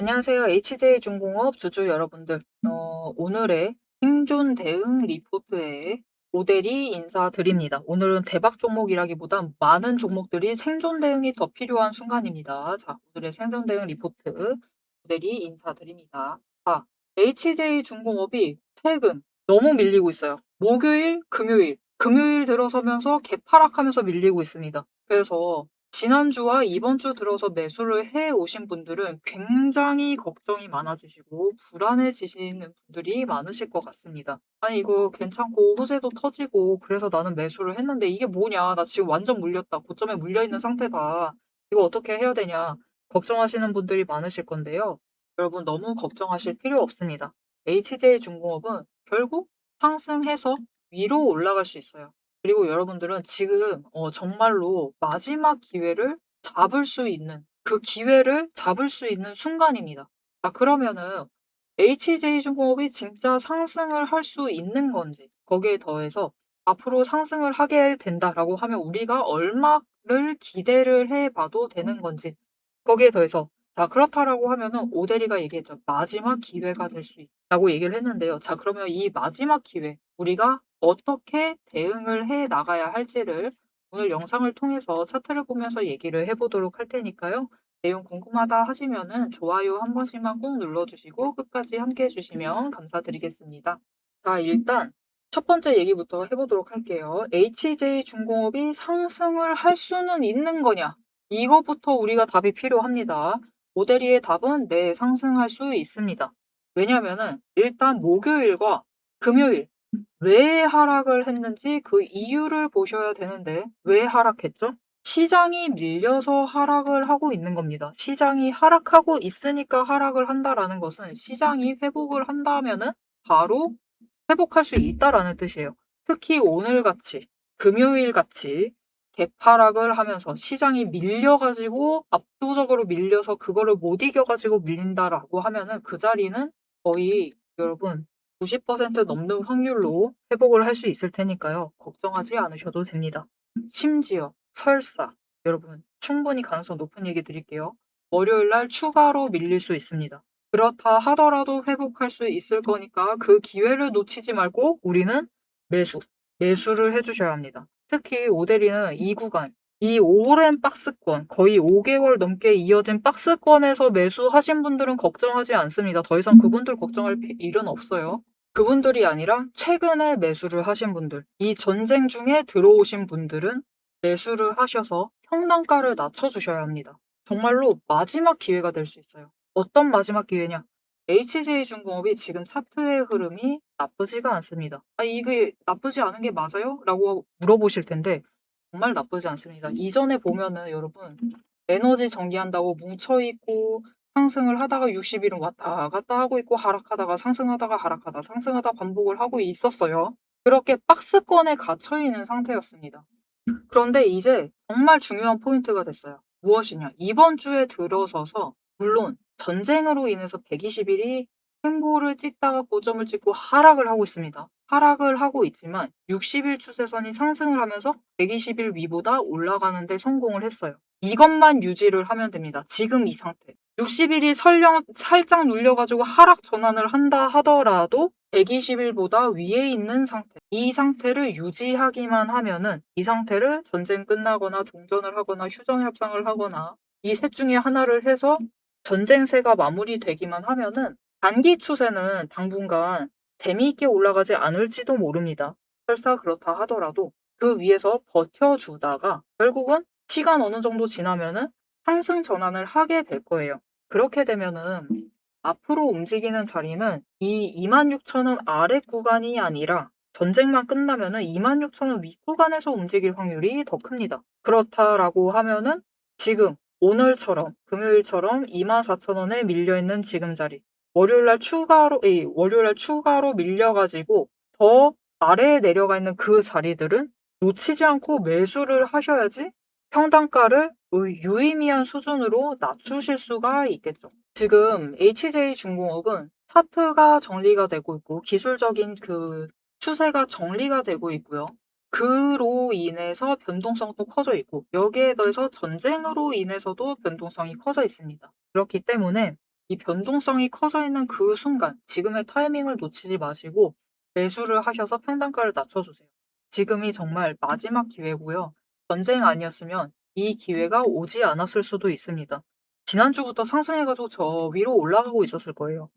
안녕하세요. HJ중공업 주주 여러분들. 오늘의 생존 대응 리포트에 모델이 인사드립니다. 오늘은 대박 종목이라기보다 많은 종목들이 생존 대응이 더 필요한 순간입니다. 자, 오늘의 생존 대응 리포트 모델이 인사드립니다. 자, HJ중공업이 최근 너무 밀리고 있어요. 목요일, 금요일 들어서면서 개파락하면서 밀리고 있습니다. 그래서 지난주와 이번 주 들어서 매수를 해 오신 분들은 굉장히 걱정이 많아지시고 불안해지시는 분들이 많으실 것 같습니다. 아니, 이거 괜찮고 호재도 터지고 그래서 나는 매수를 했는데 이게 뭐냐? 나 지금 완전 물렸다. 고점에 물려있는 상태다. 이거 어떻게 해야 되냐? 걱정하시는 분들이 많으실 건데요. 여러분 너무 걱정하실 필요 없습니다. HJ중공업은 결국 상승해서 위로 올라갈 수 있어요. 그리고 여러분들은 지금 정말로 마지막 기회를 잡을 수 있는 그 기회를 잡을 수 있는 순간입니다. 자, 그러면은 HJ중공업이 진짜 상승을 할 수 있는 건지 거기에 더해서 앞으로 상승을 하게 된다라고 하면 우리가 얼마를 기대를 해봐도 되는 건지 거기에 더해서 자, 그렇다라고 하면은 오대리가 얘기했죠. 마지막 기회가 될 수 있다고 얘기를 했는데요. 자, 그러면 이 마지막 기회 우리가 어떻게 대응을 해 나가야 할지를 오늘 영상을 통해서 차트를 보면서 얘기를 해보도록 할 테니까요. 내용 궁금하다 하시면은 좋아요 한 번씩만 꼭 눌러주시고 끝까지 함께 해주시면 감사드리겠습니다. 자, 일단 첫 번째 얘기부터 해보도록 할게요. HJ중공업이 상승을 할 수는 있는 거냐? 이거부터 우리가 답이 필요합니다. 오대리의 답은 네, 상승할 수 있습니다. 왜냐면은 일단 목요일과 금요일 왜 하락을 했는지 그 이유를 보셔야 되는데 왜 하락했죠? 시장이 밀려서 하락을 하고 있는 겁니다. 시장이 하락하고 있으니까 하락을 한다라는 것은 시장이 회복을 한다면은 바로 회복할 수 있다라는 뜻이에요. 특히 오늘같이 금요일같이 개파락을 하면서 시장이 밀려가지고 압도적으로 밀려서 그거를 못 이겨가지고 밀린다라고 하면은 그 자리는 거의 여러분 90% 넘는 확률로 회복을 할 수 있을 테니까요. 걱정하지 않으셔도 됩니다. 심지어 설사 여러분 충분히 가능성 높은 얘기 드릴게요. 월요일 날 추가로 밀릴 수 있습니다. 그렇다 하더라도 회복할 수 있을 거니까 그 기회를 놓치지 말고 우리는 매수를 해주셔야 합니다. 특히 오데리는 이 구간, 이 오랜 박스권, 거의 5개월 넘게 이어진 박스권에서 매수하신 분들은 걱정하지 않습니다. 더 이상 그분들 걱정할 일은 없어요. 그분들이 아니라 최근에 매수를 하신 분들, 이 전쟁 중에 들어오신 분들은 매수를 하셔서 평단가를 낮춰주셔야 합니다. 정말로 마지막 기회가 될 수 있어요. 어떤 마지막 기회냐? HJ중공업이 지금 차트의 흐름이 나쁘지가 않습니다. 아, 이게 나쁘지 않은 게 맞아요? 라고 물어보실 텐데 정말 나쁘지 않습니다. 이전에 보면은 여러분 에너지 정리한다고 뭉쳐있고 상승을 하다가 60일은 왔다 갔다 하고 있고 하락하다가 상승하다가 하락하다 상승하다 반복을 하고 있었어요. 그렇게 박스권에 갇혀 있는 상태였습니다. 그런데 이제 정말 중요한 포인트가 됐어요. 무엇이냐? 이번 주에 들어서서 물론 전쟁으로 인해서 120일이 횡보를 찍다가 고점을 찍고 하락을 하고 있습니다. 하락을 하고 있지만 60일 추세선이 상승을 하면서 120일 위보다 올라가는 데 성공을 했어요. 이것만 유지를 하면 됩니다. 지금 이 상태. 60일이 설령 살짝 눌려가지고 하락 전환을 한다 하더라도 120일보다 위에 있는 상태. 이 상태를 유지하기만 하면은 이 상태를 전쟁 끝나거나 종전을 하거나 휴전협상을 하거나 이 셋 중에 하나를 해서 전쟁세가 마무리되기만 하면은 단기 추세는 당분간 재미있게 올라가지 않을지도 모릅니다. 설사 그렇다 하더라도 그 위에서 버텨주다가 결국은 시간 어느 정도 지나면은 상승 전환을 하게 될 거예요. 그렇게 되면은 앞으로 움직이는 자리는 이 26,000원 아래 구간이 아니라 전쟁만 끝나면은 26,000원 윗구간에서 움직일 확률이 더 큽니다. 그렇다라고 하면은 지금 오늘처럼 금요일처럼 24,000원에 밀려있는 지금 자리 월요일날 추가로 밀려가지고 더 아래에 내려가 있는 그 자리들은 놓치지 않고 매수를 하셔야지 평단가를 유의미한 수준으로 낮추실 수가 있겠죠. 지금 HJ중공업은 차트가 정리가 되고 있고 기술적인 그 추세가 정리가 되고 있고요. 그로 인해서 변동성도 커져 있고 여기에 더해서 전쟁으로 인해서도 변동성이 커져 있습니다. 그렇기 때문에 이 변동성이 커져 있는 그 순간 지금의 타이밍을 놓치지 마시고 매수를 하셔서 평단가를 낮춰주세요. 지금이 정말 마지막 기회고요. 전쟁 아니었으면 이 기회가 오지 않았을 수도 있습니다. 지난주부터 상승해가지고 저 위로 올라가고 있었을 거예요.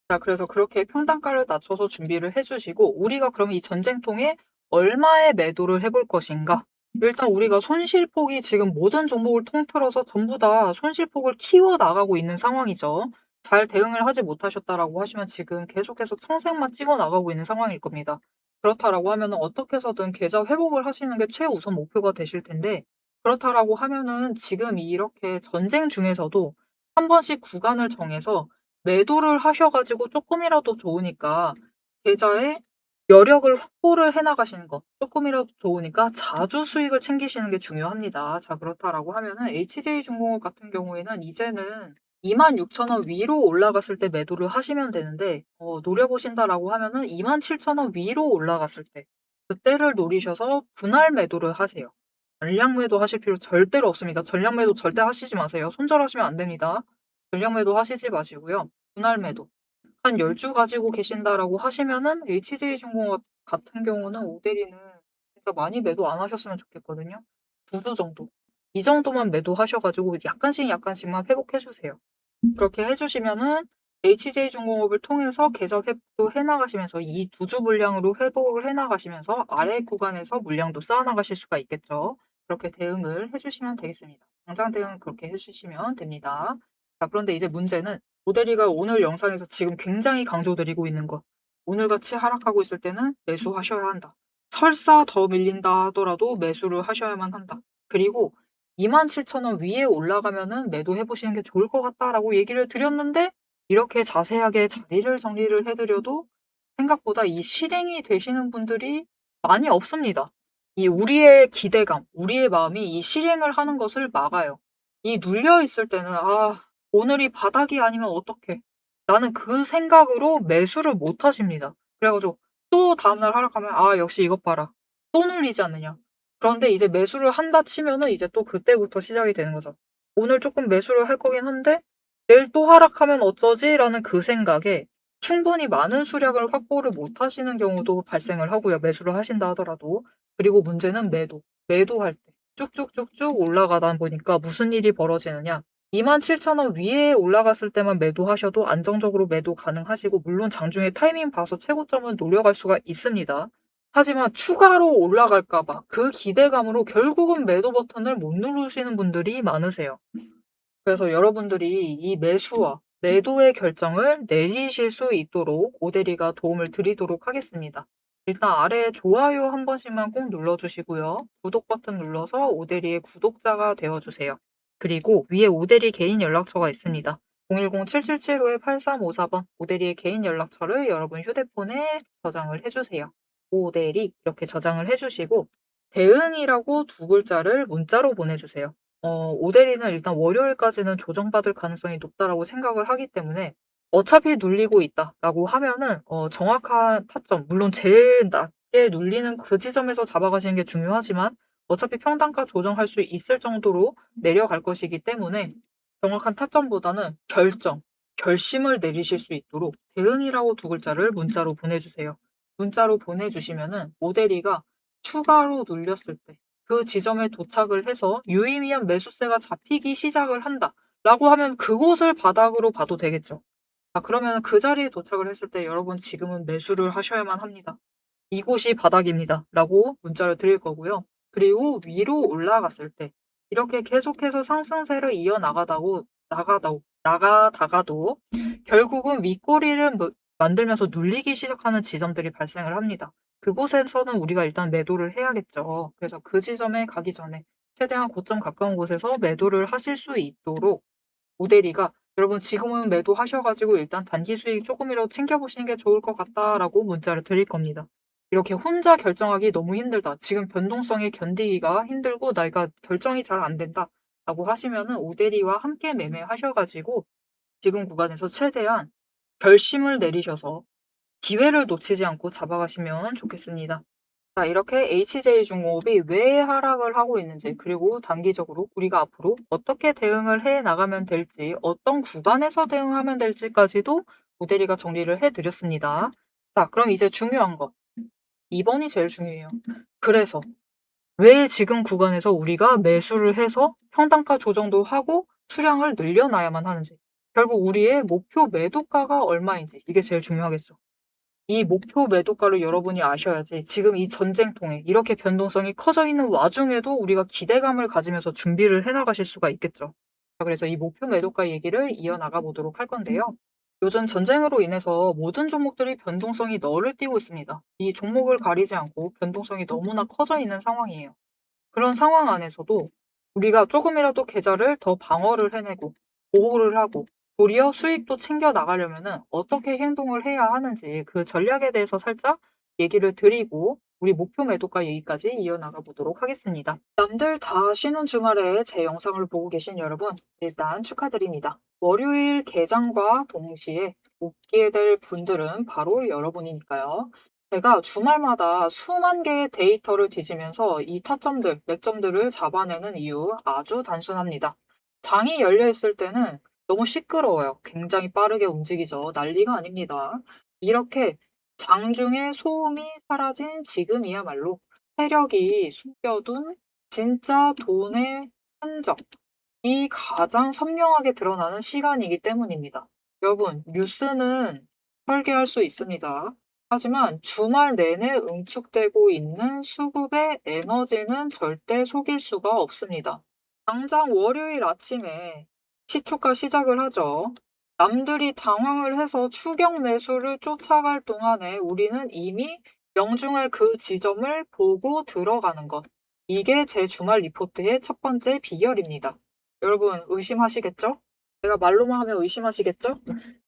자, 그래서 그렇게 평단가를 낮춰서 준비를 해주시고 우리가 그럼 이 전쟁통에 얼마의 매도를 해볼 것인가? 일단 우리가 손실폭이 지금 모든 종목을 통틀어서 전부 다 손실폭을 키워 나가고 있는 상황이죠. 잘 대응을 하지 못하셨다라고 하시면 지금 계속해서 청색만 찍어 나가고 있는 상황일 겁니다. 그렇다라고 하면은 어떻게 해서든 계좌 회복을 하시는 게 최우선 목표가 되실 텐데 그렇다라고 하면은 지금 이렇게 전쟁 중에서도 한 번씩 구간을 정해서 매도를 하셔 가지고 쪼끔이라도 좋으니까 계좌에 여력을 확보를 해 나가시는 거 쪼끔이라도 좋으니까 자주 수익을 챙기시는 게 중요합니다. 자, 그렇다라고 하면은 HJ중공업 같은 경우에는 이제는 26,000원 위로 올라갔을 때 매도를 하시면 되는데 노려보신다라고 하면은 27,000원 위로 올라갔을 때 그때를 노리셔서 분할 매도를 하세요. 전량 매도하실 필요 절대로 없습니다. 전량 매도 절대 하시지 마세요. 손절하시면 안 됩니다. 전량 매도 하시지 마시고요. 분할 매도. 한 10주 가지고 계신다라고 하시면은 HJ중공업 같은 경우는 오데리는 진짜 많이 매도 안 하셨으면 좋겠거든요. 2주 정도. 이 정도만 매도하셔 가지고 약간씩 약간씩만 회복해 주세요. 그렇게 해 주시면은 HJ중공업을 통해서 계좌 회복도 해 나가시면서 이 2주 물량으로 회복을 해 나가시면서 아래 구간에서 물량도 쌓아 나가실 수가 있겠죠. 그렇게 대응을 해 주시면 되겠습니다. 당장 대응 그렇게 해 주시면 됩니다. 자, 그런데 이제 문제는 모델이가 오늘 영상에서 지금 굉장히 강조드리고 있는 것. 오늘같이 하락하고 있을 때는 매수하셔야 한다. 설사 더 밀린다 하더라도 매수를 하셔야만 한다. 그리고 27,000원 위에 올라가면은 매도해 보시는 게 좋을 것 같다라고 얘기를 드렸는데 이렇게 자세하게 자리를 정리를 해 드려도 생각보다 이 실행이 되시는 분들이 많이 없습니다. 이 우리의 기대감, 우리의 마음이 이 실행을 하는 것을 막아요. 이 눌려 있을 때는 '아, 오늘이 바닥이 아니면 어떡해.' 라는 그 생각으로 매수를 못 하십니다. 그래 가지고 또 다음날 하락하면 '아, 역시 이것 봐라. 또 눌리지 않느냐.' 그런데 이제 매수를 한다 치면은 이제 또 그때부터 시작이 되는 거죠. '오늘 쪼끔 매수를 할 거긴 한데 내일 또 하락하면 어쩌지?'라는 그 생각에 충분히 많은 수량을 확보를 못 하시는 경우도 발생을 하고요, 매수를 하신다 하더라도. 그리고 문제는 매도. 매도할 때 쭉쭉쭉쭉 올라가다 보니까 무슨 일이 벌어지느냐. 27,000원 위에 올라갔을 때만 매도하셔도 안정적으로 매도 가능하시고 물론 장중에 타이밍 봐서 최고점은 노려갈 수가 있습니다. 하지만 추가로 올라갈까 봐 그 기대감으로 결국은 매도 버튼을 못 누르시는 분들이 많으세요. 그래서 여러분들이 이 매수와 매도의 결정을 내리실 수 있도록 오데리가 도움을 드리도록 하겠습니다. 일단 아래에 좋아요 한 번씩만 꼭 눌러주시고요. 구독 버튼 눌러서 오데리의 구독자가 되어주세요. 그리고 위에 오데리 개인 연락처가 있습니다. 010-7775-8354번 오데리의 개인 연락처를 여러분 휴대폰에 저장을 해주세요. 오데리 이렇게 저장을 해주시고 대응이라고 두 글자를 문자로 보내주세요. 오데리는 일단 월요일까지는 조정받을 가능성이 높다라고 생각을 하기 때문에 어차피 눌리고 있다라고 하면은 정확한 타점, 물론 제일 낮게 눌리는 그 지점에서 잡아가시는 게 중요하지만 어차피 평단가 조정할 수 있을 정도로 내려갈 것이기 때문에 정확한 타점보다는 결심을 내리실 수 있도록 대응이라고 두 글자를 문자로 보내주세요. 문자로 보내주시면은 오데리가 추가로 눌렸을 때 그 지점에 도착을 해서 유의미한 매수세가 잡히기 시작을 한다라고 하면 그곳을 바닥으로 봐도 되겠죠. 자, 그러면 그 자리에 도착을 했을 때 여러분 지금은 매수를 하셔야만 합니다. 이곳이 바닥입니다라고 문자를 드릴 거고요. 그리고 위로 올라갔을 때 이렇게 계속해서 상승세를 나가다가도 결국은 윗꼬리를 만들면서 눌리기 시작하는 지점들이 발생을 합니다. 그곳에서는 우리가 일단 매도를 해야겠죠. 그래서 그 지점에 가기 전에 최대한 고점 가까운 곳에서 매도를 하실 수 있도록 모델이가 여러분 지금은 매도하셔 가지고 일단 단기 수익 조금이라도 챙겨보시는 게 좋을 것 같다라고 문자를 드릴 겁니다. 이렇게 혼자 결정하기 너무 힘들다. 지금 변동성에 견디기가 힘들고 내가 결정이 잘 안 된다. 라고 하시면은 오데리와 함께 매매하셔 가지고 지금 구간에서 최대한 결심을 내리셔서 기회를 놓치지 않고 잡아가시면 좋겠습니다. 자, 이렇게 HJ중공업이 왜 하락을 하고 있는지, 그리고 단기적으로 우리가 앞으로 어떻게 대응을 해 나가면 될지, 어떤 구간에서 대응하면 될지까지도 모델이가 정리를 해 드렸습니다. 자, 그럼 이제 중요한 거. 2번이 제일 중요해요. 그래서 왜 지금 구간에서 우리가 매수를 해서 평단가 조정도 하고 수량을 늘려놔야만 하는지. 결국 우리의 목표 매도가가 얼마인지, 이게 제일 중요하겠죠. 이 목표 매도가를 여러분이 아셔야지 지금 이 전쟁통에 이렇게 변동성이 커져 있는 와중에도 우리가 기대감을 가지면서 준비를 해 나가실 수가 있겠죠. 자, 그래서 이 목표 매도가 얘기를 이어나가 보도록 할 건데요. 요즘 전쟁으로 인해서 모든 종목들이 변동성이 널을 띄고 있습니다. 이 종목을 가리지 않고 변동성이 너무나 커져 있는 상황이에요. 그런 상황 안에서도 우리가 조금이라도 계좌를 더 방어를 해내고 보호를 하고 도리어 수익도 챙겨 나가려면은 어떻게 행동을 해야 하는지 그 전략에 대해서 살짝 얘기를 드리고 우리 목표 매도가 얘기까지 이어나가 보도록 하겠습니다. 남들 다 쉬는 주말에 제 영상을 보고 계신 여러분, 일단 축하드립니다. 월요일 개장과 동시에 복귀에 될 분들은 바로 여러분이니까요. 제가 주말마다 수만 개의 데이터를 뒤지면서 이 타점들, 맥점들을 잡아내는 이유 아주 단순합니다. 장이 열려 있을 때는 너무 시끄러워요. 굉장히 빠르게 움직이죠. 난리가 아닙니다. 이렇게 장중에 소음이 사라진 지금이야말로 세력이 숨겨둔 진짜 돈의 흔적, 이 가장 선명하게 드러나는 시간이기 때문입니다. 여러분, 뉴스는 설계할 수 있습니다. 하지만 주말 내내 응축되고 있는 수급의 에너지는 절대 속일 수가 없습니다. 당장 월요일 아침에 시초가 시작을 하죠. 남들이 당황을 해서 추격 매수를 쫓아갈 동안에 우리는 이미 명중할 그 지점을 보고 들어가는 것. 이게 제 주말 리포트의 첫 번째 비결입니다. 여러분 의심하시겠죠? 제가 말로만 하면 의심하시겠죠?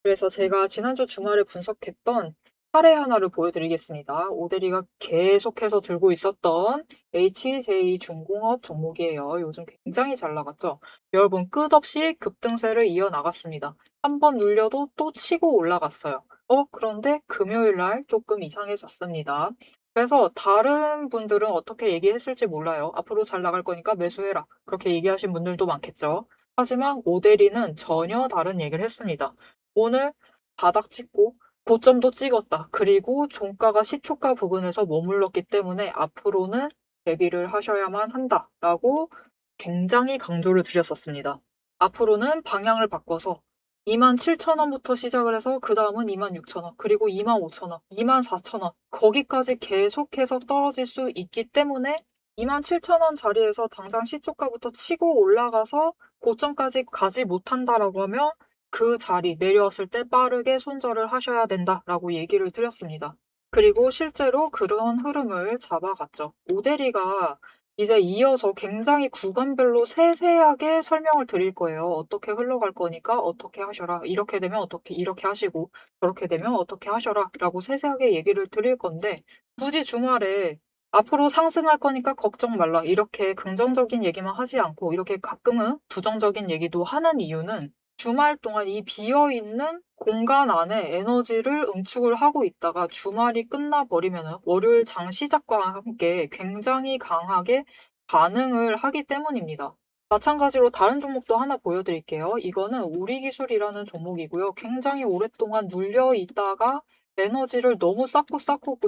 그래서 제가 지난주 주말에 분석했던 사례 하나를 보여드리겠습니다. 오대리가 계속해서 들고 있었던 HJ중공업 종목이에요. 요즘 굉장히 잘 나갔죠? 여러분 끝없이 급등세를 이어나갔습니다. 한 번 눌려도 또 치고 올라갔어요. 그런데 금요일 날 조금 이상해졌습니다. 그래서 다른 분들은 어떻게 얘기했을지 몰라요. 앞으로 잘 나갈 거니까 매수해라. 그렇게 얘기하신 분들도 많겠죠. 하지만 오대리는 전혀 다른 얘기를 했습니다. 오늘 바닥 찍고 고점도 찍었다. 그리고 종가가 시초가 부근에서 머물렀기 때문에 앞으로는 대비를 하셔야만 한다라고 굉장히 강조를 드렸었습니다. 앞으로는 방향을 바꿔서 27,000원부터 시작을 해서 그 다음은 26,000원, 그리고 25,000원, 24,000원 거기까지 계속해서 떨어질 수 있기 때문에 27,000원 자리에서 당장 시초가부터 치고 올라가서 고점까지 가지 못한다라고 하면 그 자리 내려왔을 때 빠르게 손절을 하셔야 된다라고 얘기를 드렸습니다. 그리고 실제로 그런 흐름을 잡아갔죠. 오대리가 이제 이어서 굉장히 구간별로 세세하게 설명을 드릴 거예요. 어떻게 흘러갈 거니까 어떻게 하셔라. 이렇게 되면 어떻게 이렇게 하시고 저렇게 되면 어떻게 하셔라 라고 세세하게 얘기를 드릴 건데 굳이 주말에 앞으로 상승할 거니까 걱정 말라. 이렇게 긍정적인 얘기만 하지 않고 이렇게 가끔은 부정적인 얘기도 하는 이유는 주말 동안 이 비어있는 공간 안에 에너지를 응축을 하고 있다가 주말이 끝나버리면 월요일 장 시작과 함께 굉장히 강하게 반응을 하기 때문입니다. 마찬가지로 다른 종목도 하나 보여드릴게요. 이거는 우리기술이라는 종목이고요. 굉장히 오랫동안 눌려 있다가 에너지를 너무 쌓고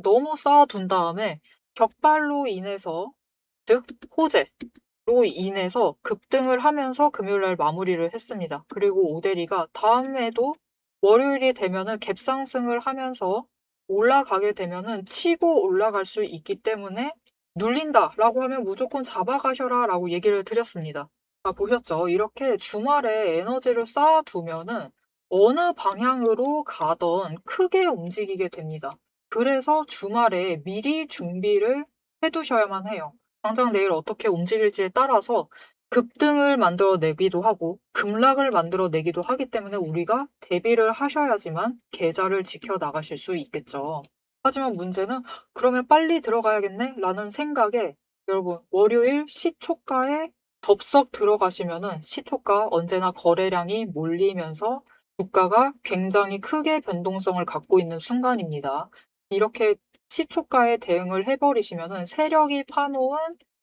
너무 쌓아둔 다음에 격발로 인해서, 즉 호재로 인해서 급등을 하면서 금요일날 마무리를 했습니다. 그리고 오대리가 다음에도 월요일이 되면은 갭상승을 하면서 올라가게 되면은 치고 올라갈 수 있기 때문에 눌린다라고 하면 무조건 잡아가셔라라고 얘기를 드렸습니다. 보셨죠? 이렇게 주말에 에너지를 쌓아두면은 어느 방향으로 가던 크게 움직이게 됩니다. 그래서 주말에 미리 준비를 해두셔야만 해요. 당장 내일 어떻게 움직일지에 따라서 급등을 만들어내기도 하고 급락을 만들어내기도 하기 때문에 우리가 대비를 하셔야지만 계좌를 지켜나가실 수 있겠죠. 하지만 문제는 그러면 빨리 들어가야겠네? 라는 생각에 여러분 월요일 시초가에 덥석 들어가시면은 시초가 언제나 거래량이 몰리면서 주가가 굉장히 크게 변동성을 갖고 있는 순간입니다. 이렇게 시초가에 대응을 해버리시면은 세력이 파놓은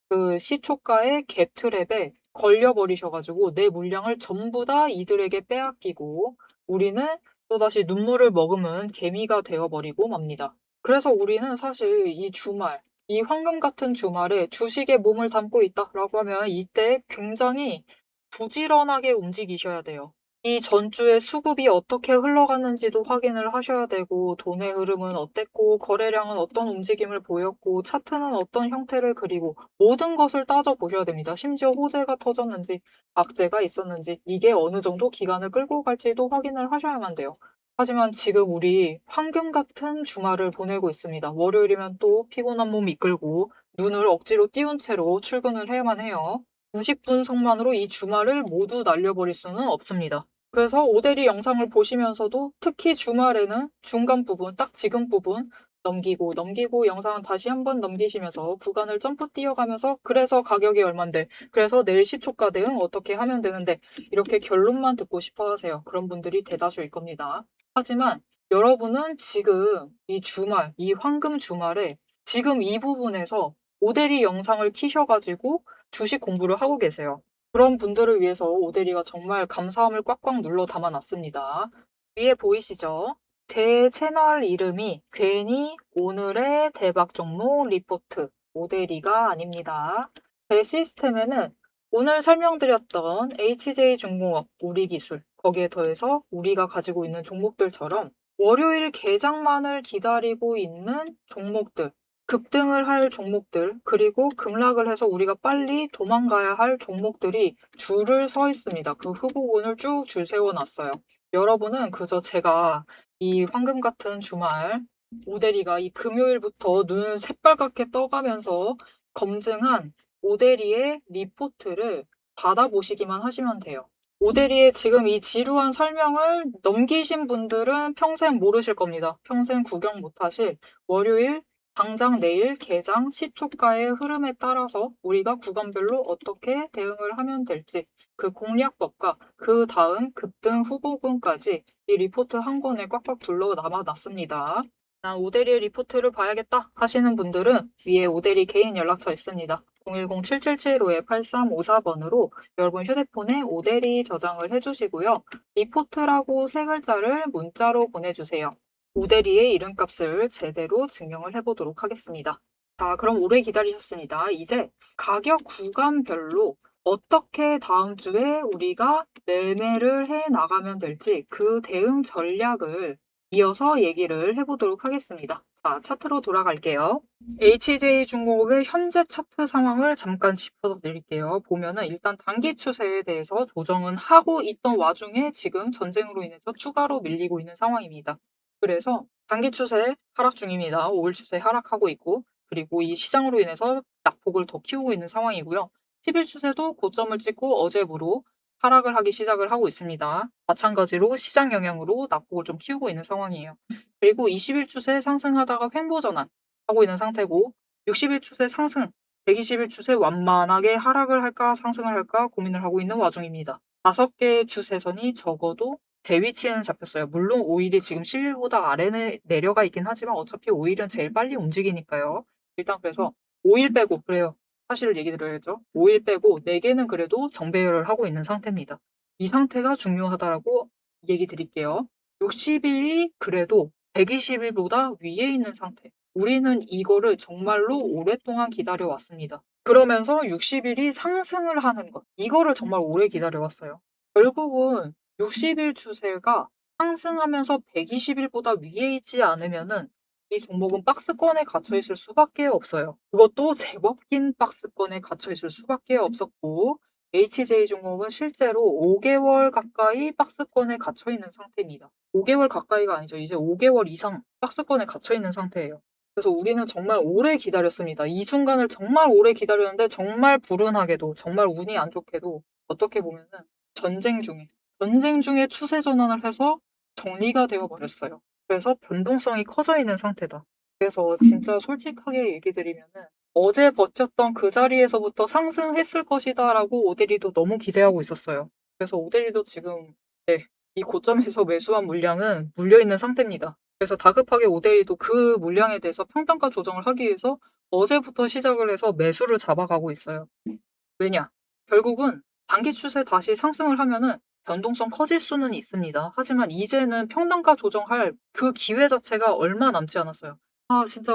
그 시초가의 갭 트랩에 걸려버리셔 가지고 내 물량을 전부 다 이들에게 빼앗기고 우리는 또다시 눈물을 머금은 개미가 되어버리고 맙니다. 그래서 우리는 사실 이 주말, 이 황금 같은 주말에 주식에 몸을 담고 있다라고 하면 이때 굉장히 부지런하게 움직이셔야 돼요. 이 전주의 수급이 어떻게 흘러갔는지도 확인을 하셔야 되고 돈의 흐름은 어땠고 거래량은 어떤 움직임을 보였고 차트는 어떤 형태를 그리고 모든 것을 따져보셔야 됩니다. 심지어 호재가 터졌는지 악재가 있었는지 이게 어느 정도 기간을 끌고 갈지도 확인을 하셔야만 돼요. 하지만 지금 우리 황금 같은 주말을 보내고 있습니다. 월요일이면 또 피곤한 몸 이끌고 눈을 억지로 띄운 채로 출근을 해야만 해요. 무식 분석만으로 이 주말을 모두 날려버릴 수는 없습니다. 그래서 오대리 영상을 보시면서도 특히 주말에는 중간 부분, 딱 지금 부분 넘기고 넘기고 영상은 다시 한번 넘기시면서 구간을 점프 뛰어가면서 그래서 가격이 얼만데 그래서 내일 시초가 대응 어떻게 하면 되는데 이렇게 결론만 듣고 싶어 하세요. 그런 분들이 대다수일 겁니다. 하지만 여러분은 지금 이 주말, 이 황금 주말에 지금 이 부분에서 오대리 영상을 키셔가지고 주식 공부를 하고 계세요. 그런 분들을 위해서 오대리가 정말 감사함을 꽉꽉 눌러 담아놨습니다. 위에 보이시죠? 제 채널 이름이 괜히 오늘의 대박 종목 리포트 오대리가 아닙니다. 제 시스템에는 오늘 설명드렸던 HJ중공업, 우리기술, 거기에 더해서 우리가 가지고 있는 종목들처럼 월요일 개장만을 기다리고 있는 종목들, 급등을 할 종목들, 그리고 급락을 해서 우리가 빨리 도망가야 할 종목들이 줄을 서 있습니다. 그 후보군을 쭉 줄 세워놨어요. 여러분은 그저 제가 이 황금 같은 주말 오대리가 이 금요일부터 눈을 새빨갛게 떠가면서 검증한 오대리의 리포트를 받아보시기만 하시면 돼요. 오대리의 지금 이 지루한 설명을 넘기신 분들은 평생 모르실 겁니다. 평생 구경 못하실 월요일 당장 내일 개장 시초가의 흐름에 따라서 우리가 구간별로 어떻게 대응을 하면 될지 그 공략법과 그 다음 급등 후보군까지 이 리포트 한 권에 꽉꽉 둘러 남아놨습니다. 난 오대리의 리포트를 봐야겠다 하시는 분들은 위에 오대리 개인 연락처 있습니다. 010-7775-8354번으로 여러분 휴대폰에 오대리 저장을 해주시고요. 리포트라고 세 글자를 문자로 보내주세요. 오대리의 이름값을 제대로 증명을 해보도록 하겠습니다. 자, 그럼 오래 기다리셨습니다. 이제 가격 구간별로 어떻게 다음 주에 우리가 매매를 해 나가면 될지 그 대응 전략을 이어서 얘기를 해보도록 하겠습니다. 자, 차트로 돌아갈게요. HJ중공업의 현재 차트 상황을 잠깐 짚어드릴게요. 보면은 일단 단기 추세에 대해서 조정은 하고 있던 와중에 지금 전쟁으로 인해서 추가로 밀리고 있는 상황입니다. 그래서 단기 추세 하락 중입니다. 5일 추세 하락하고 있고 그리고 이 시장으로 인해서 낙폭을 더 키우고 있는 상황이고요. 10일 추세도 고점을 찍고 어제부로 하락을 하기 시작을 하고 있습니다. 마찬가지로 시장 영향으로 낙폭을 좀 키우고 있는 상황이에요. 그리고 20일 추세 상승하다가 횡보 전환 하고 있는 상태고 60일 추세 상승, 120일 추세 완만하게 하락을 할까 상승을 할까 고민을 하고 있는 와중입니다. 5개의 추세선이 적어도 제 위치에는 잡혔어요. 물론 5일이 지금 10일보다 아래에 내려가 있긴 하지만 어차피 5일은 제일 빨리 움직이니까요. 일단 그래서 5일 빼고 그래요. 사실을 얘기 드려야죠. 5일 빼고 4개는 그래도 정배열을 하고 있는 상태입니다. 이 상태가 중요하다라고 얘기 드릴게요. 60일이 그래도 120일보다 위에 있는 상태. 우리는 이거를 정말로 오랫동안 기다려왔습니다. 그러면서 60일이 상승을 하는 것. 이거를 정말 오래 기다려왔어요. 결국은 60일 추세가 상승하면서 120일보다 위에 있지 않으면은 이 종목은 박스권에 갇혀 있을 수밖에 없어요. 그것도 제법 긴 박스권에 갇혀 있을 수밖에 없었고 HJ중공업은 실제로 5개월 가까이 박스권에 갇혀 있는 상태입니다. 5개월 가까이가 아니죠. 이제 5개월 이상 박스권에 갇혀 있는 상태예요. 그래서 우리는 정말 오래 기다렸습니다. 이 순간을 정말 오래 기다렸는데 정말 불운하게도 정말 운이 안 좋게도 어떻게 보면은 전쟁 중에 추세 전환을 해서 정리가 되어 버렸어요. 그래서 변동성이 커져 있는 상태다. 그래서 진짜 솔직하게 얘기 드리면은 어제 버텼던 그 자리에서부터 상승했을 것이다라고 오데리도 너무 기대하고 있었어요. 그래서 오데리도 지금 네, 이 고점에서 매수한 물량은 물려 있는 상태입니다. 그래서 다급하게 오데이도 그 물량에 대해서 평단가 조정을 하기 위해서 어제부터 시작을 해서 매수를 잡아가고 있어요. 왜냐? 결국은 단기 추세 다시 상승을 하면은 변동성 커질 수는 있습니다. 하지만 이제는 평단가 조정할 그 기회 자체가 얼마 남지 않았어요. 아, 진짜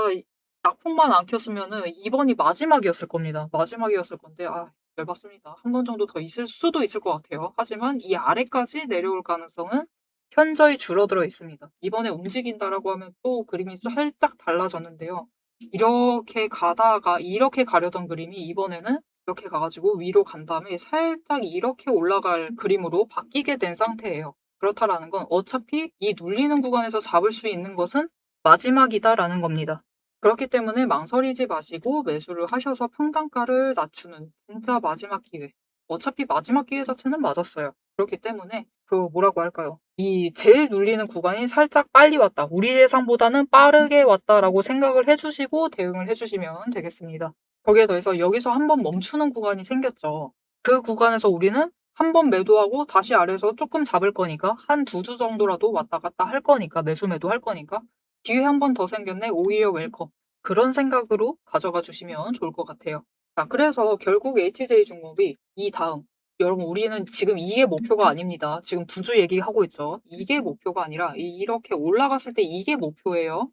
낙폭만 안 켰으면은 이번이 마지막이었을 겁니다. 마지막이었을 건데, 아, 열받습니다. 한 번 정도 더 있을 수도 있을 것 같아요. 하지만 이 아래까지 내려올 가능성은 현저히 줄어들어 있습니다. 이번에 움직인다라고 하면 또 그림이 살짝 달라졌는데요. 이렇게 가다가 이렇게 가려던 그림이 이번에는 이렇게 가가지고 위로 간 다음에 살짝 이렇게 올라갈 그림으로 바뀌게 된 상태예요. 그렇다라는 건 어차피 이 눌리는 구간에서 잡을 수 있는 것은 마지막이다라는 겁니다. 그렇기 때문에 망설이지 마시고 매수를 하셔서 평단가를 낮추는 진짜 마지막 기회. 어차피 마지막 기회 자체는 맞았어요. 그렇기 때문에 그 뭐라고 할까요? 이 제일 눌리는 구간이 살짝 빨리 왔다. 우리 예상보다는 빠르게 왔다라고 생각을 해주시고 대응을 해주시면 되겠습니다. 거기에 더해서 여기서 한번 멈추는 구간이 생겼죠. 그 구간에서 우리는 한 번 매도하고 다시 아래에서 조금 잡을 거니까 한 두 주 정도라도 왔다 갔다 할 거니까 매수 매도할 거니까 기회 한 번 더 생겼네 오히려 웰컴 그런 생각으로 가져가 주시면 좋을 것 같아요. 자, 그래서 결국 HJ중공업이 이 다음 여러분 우리는 지금 이게 목표가 아닙니다. 지금 두 주 얘기하고 있죠. 이게 목표가 아니라 이렇게 올라갔을 때 이게 목표예요.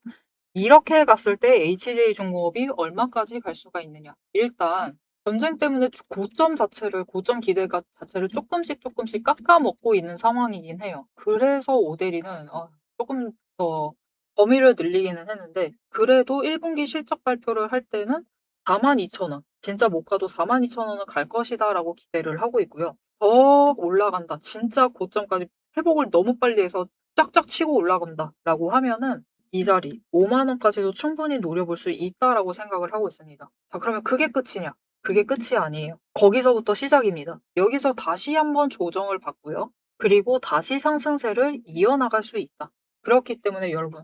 이렇게 갔을 때 HJ중공업이 얼마까지 갈 수가 있느냐. 일단 전쟁 때문에 고점 자체를 고점 기대가 자체를 조금씩 깎아먹고 있는 상황이긴 해요. 그래서 오데리는 조금 더 범위를 늘리기는 했는데 그래도 1분기 실적 발표를 할 때는 42,000원 진짜 못 가도 42,000원은 갈 것이다라고 기대를 하고 있고요. 더 올라간다. 진짜 고점까지 회복을 너무 빨리 해서 쫙쫙 치고 올라간다라고 하면은 이 자리 5만 원까지도 충분히 노려볼 수 있다라고 생각을 하고 있습니다. 자, 그러면 그게 끝이냐? 그게 끝이 아니에요. 거기서부터 시작입니다. 여기서 다시 한번 조정을 받고요. 그리고 다시 상승세를 이어나갈 수 있다. 그렇기 때문에 여러분,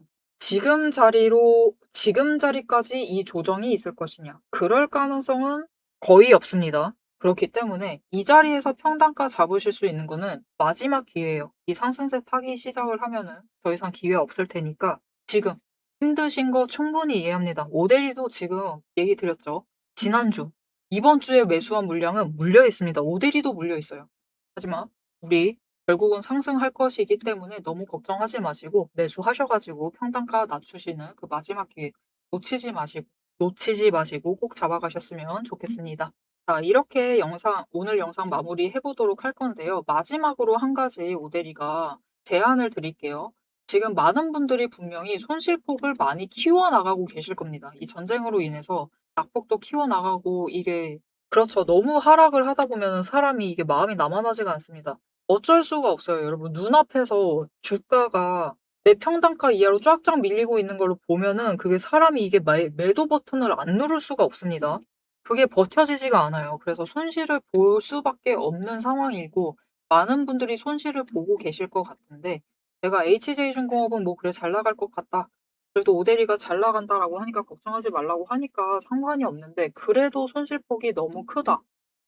지금 자리까지 이 조정이 있을 것이냐? 그럴 가능성은 거의 없습니다. 그렇기 때문에 이 자리에서 평단가 잡으실 수 있는 거는 마지막 기회예요. 이 상승세 타기 시작을 하면은 더 이상 기회 없을 테니까 지금 힘드신 거 충분히 이해합니다. 오데리도 지금 얘기 드렸죠. 지난주, 이번 주에 매수한 물량은 물려 있습니다. 오데리도 물려 있어요. 하지만 우리 결국은 상승할 것이기 때문에 너무 걱정하지 마시고 매수하셔가지고 평단가 낮추시는 그 마지막 기회 놓치지 마시고 꼭 잡아가셨으면 좋겠습니다. 자, 이렇게 오늘 영상 마무리 해보도록 할 건데요. 마지막으로 한 가지 오데리가 제안을 드릴게요. 지금 많은 분들이 분명히 손실폭을 많이 키워나가고 계실 겁니다. 이 전쟁으로 인해서 낙폭도 키워나가고 이게 그렇죠. 너무 하락을 하다 보면 사람이 이게 마음이 남아나지가 않습니다. 어쩔 수가 없어요. 여러분 눈앞에서 주가가 내 평단가 이하로 쫙쫙 밀리고 있는 걸로 보면은 그게 사람이 이게 매도 버튼을 안 누를 수가 없습니다. 그게 버텨지지가 않아요. 그래서 손실을 볼 수밖에 없는 상황이고 많은 분들이 손실을 보고 계실 것 같은데 내가 HJ중공업은 뭐 그래 잘 나갈 것 같다. 그래도 오데리가 잘 나간다라고 하니까 걱정하지 말라고 하니까 상관이 없는데 그래도 손실폭이 너무 크다.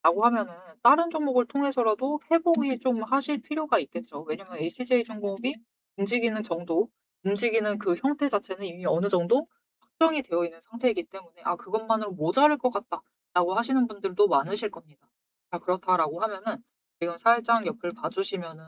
라고 하면은 다른 종목을 통해서라도 회복이 좀 하실 필요가 있겠죠. 왜냐면 HJ중공업이 움직이는 그 형태 자체는 이미 어느 정도 확정이 되어 있는 상태이기 때문에 그것만으로 모자랄 것 같다라고 하시는 분들도 많으실 겁니다. 자, 그렇다라고 하면은 지금 살짝 옆을 봐주시면은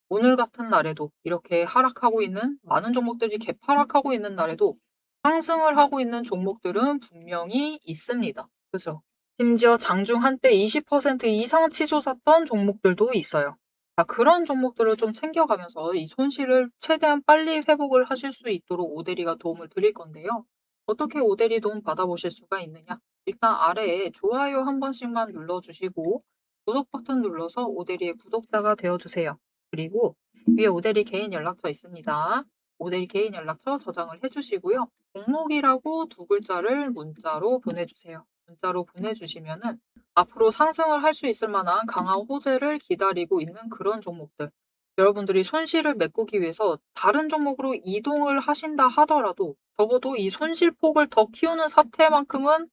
오늘 같은 날에도 이렇게 하락하고 있는 많은 종목들이 개파락하고 있는 날에도 상승을 하고 있는 종목들은 분명히 있습니다. 그죠? 심지어 장중 한때 20% 이상 치솟았던 종목들도 있어요. 자, 그런 종목들을 좀 챙겨가면서 이 손실을 최대한 빨리 회복을 하실 수 있도록 오데리가 도움을 드릴 건데요. 어떻게 오데리 도움 받아보실 수가 있느냐? 일단 아래에 좋아요 한 번씩만 눌러주시고 구독 버튼 눌러서 오데리의 구독자가 되어주세요. 그리고 위에 오데리 개인 연락처 있습니다. 오데리 개인 연락처 저장을 해주시고요. 종목이라고 두 글자를 문자로 보내주세요. 문자로 보내주시면은 앞으로 상승을 할 수 있을 만한 강한 호재를 기다리고 있는 그런 종목들. 여러분들이 손실을 메꾸기 위해서 다른 종목으로 이동을 하신다 하더라도 적어도 이 손실폭을 더 키우는 사태만큼은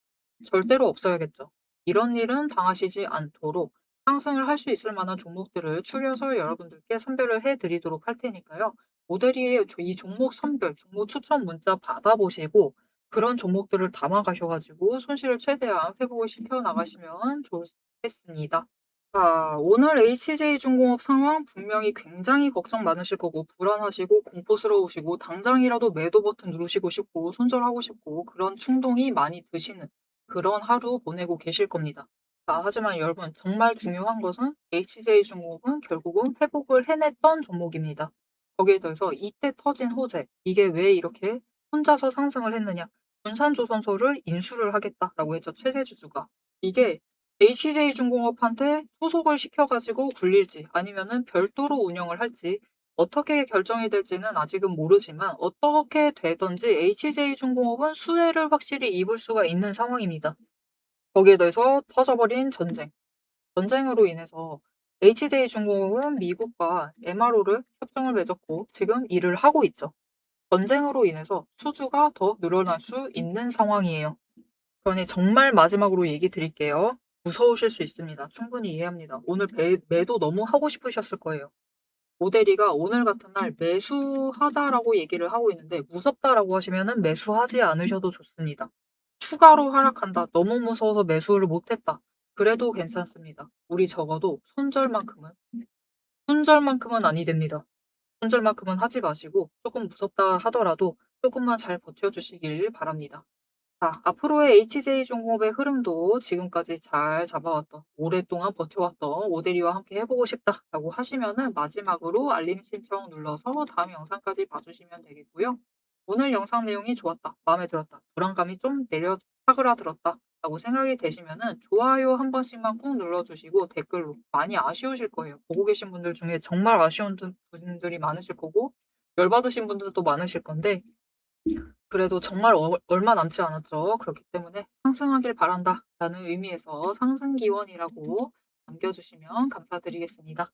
절대로 없어야겠죠. 이런 일은 당하시지 않도록 상승을 할 수 있을 만한 종목들을 추려서 여러분들께 선별을 해드리도록 할 테니까요. 모델이 이 종목 선별, 종목 추천 문자 받아보시고 그런 종목들을 담아 가셔 가지고 손실을 최대한 회복을 시켜 나가시면 좋겠습니다. 자, 오늘 HJ중공업 상황 분명히 굉장히 걱정 많으실 거고 불안하시고 공포스러우시고 당장이라도 매도 버튼 누르시고 싶고 손절하고 싶고 그런 충동이 많이 드시는 그런 하루 보내고 계실 겁니다. 자, 하지만 여러분 정말 중요한 것은 HJ중공업은 결국은 회복을 해냈던 종목입니다. 거기에 더해서 이때 터진 호재, 이게 왜 이렇게 혼자서 상승을 했느냐? 군산조선소를 인수를 하겠다라고 했죠, 최대 주주가. 이게 HJ중공업한테 소속을 시켜가지고 굴릴지 아니면은 별도로 운영을 할지 어떻게 결정이 될지는 아직은 모르지만 어떻게 되든지 HJ중공업은 수혜를 확실히 입을 수가 있는 상황입니다. 거기에 더해서 터져버린 전쟁. 전쟁으로 인해서 HJ중공업은 미국과 MRO를 협정을 맺었고 지금 일을 하고 있죠. 전쟁으로 인해서 수주가 더 늘어날 수 있는 상황이에요. 그러니 정말 마지막으로 얘기 드릴게요. 무서우실 수 있습니다. 충분히 이해합니다. 오늘 매도 너무 하고 싶으셨을 거예요. 오대리가 오늘 같은 날 매수하자라고 얘기를 하고 있는데 무섭다라고 하시면은 매수하지 않으셔도 좋습니다. 추가로 하락한다. 너무 무서워서 매수를 못했다. 그래도 괜찮습니다. 우리 적어도 손절만큼은 아니 됩니다. 손절만큼은 하지 마시고 조금 무섭다 하더라도 조금만 잘 버텨주시길 바랍니다. 자, 앞으로의 HJ중공업의 흐름도 지금까지 잘 잡아왔던, 오랫동안 버텨왔던 오대리와 함께 해보고 싶다라고 하시면은 마지막으로 알림 신청 눌러서 다음 영상까지 봐주시면 되겠고요. 오늘 영상 내용이 좋았다, 마음에 들었다, 불안감이 좀 사그라들었다 라고 생각이 되시면은 좋아요 한 번씩만 꾹 눌러주시고 댓글로 많이 아쉬우실 거예요. 보고 계신 분들 중에 정말 아쉬운 분들이 많으실 거고 열받으신 분들도 많으실 건데 그래도 정말 얼마 남지 않았죠. 그렇기 때문에 상승하길 바란다라는 의미에서 상승 기원이라고 남겨주시면 감사드리겠습니다.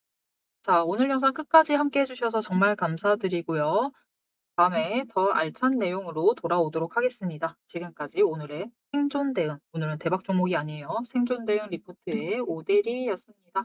자, 오늘 영상 끝까지 함께 해주셔서 정말 감사드리고요. 다음에 더 알찬 내용으로 돌아오도록 하겠습니다. 지금까지 오늘의 생존 대응, 오늘은 대박 종목이 아니에요. 생존 대응 리포트의 오대리였습니다.